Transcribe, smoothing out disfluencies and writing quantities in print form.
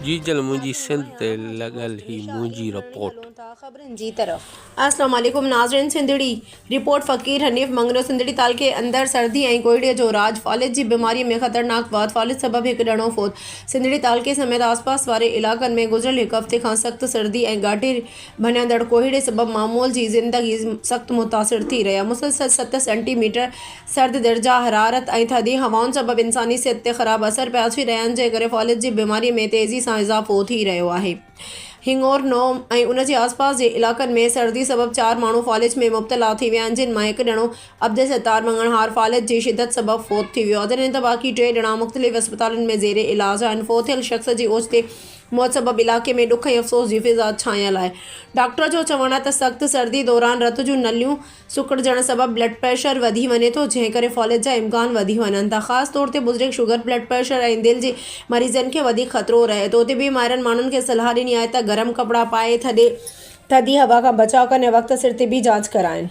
जी जल मुंहिंजी सिंध ते लॻल ही मुंहिंजी रिपोर्ट। खबरन जी तरफ। अस्सलाम वालेकुम नाज़रीन। सिंधड़ी रिपोर्ट फ़कीर हनीफ मंगरो सिंधड़ी ताल के अंदर सर्दी ऐं कोहीड़े जो राज। फालिज जी बीमारी में ख़तरनाक वात। फालिज सबब एक ॾणो फोत। सिंधड़ी ताल के समेत आसपास वारे इलाक़नि में गुज़िरियल हिकु हफ़्ते खां सख़्त सर्दी ऐं घाटे भञंदड़ कोहीड़े सबब मामूल जी ज़िंदगी सख़्त मुतासिर थी रही। मुसलसल 7 सेंटीमीटर सर्द दर्जा हरारत ऐं थधी हवाउनि सबब इंसानी सिहत ते ख़राब असर पिया अची रहिया आहिनि, जे करे फालिज जी बीमारी में तेज़ी सां इज़ाफ़ो थी रहियो आहे। हिंगोर नोम ऐं उन जे आसपास जे इलाक़नि में सर्दी सबब 4 माण्हू फालिज में मुब्तला थी विया आहिनि, जिन मां हिकु ॼणो अब्दे सत्तार मंगणहार फालिज जी शिदत सबब फ़ौत थी वियो आहे, जॾहिं त बाक़ी 3 ॼणा मुख़्तलिफ़ अस्पतालनि में ज़ेरे इलाज आहिनि। फ़ौत थियल शख़्स जी ओचिते मौत सबब इलाक़े में ॾुख ऐं अफ़सोस जी फ़िज़ा छायल आहे। डॉक्टर जो चवणु आहे त सख़्त सर्दी दौरान रत जूं नलियूं सुकिड़जण सबब ब्लड प्रेशर वधी वञे थो, जंहिं करे फालिज जा इम्कान वधी वञनि था। ख़ासि तौर ते बुज़ुर्ग, शुगर, ब्लड प्रेशर ऐं दिलि जे मरीज़नि खे वधीक ख़तरो रहे थो। उते बीमारनि माण्हुनि खे सलाह ॾिनी आहे त गरम कपिड़ा पाए थधी हवा खां बचाव कनि ऐं वक़्त सिर ते बि जांच कराइनि।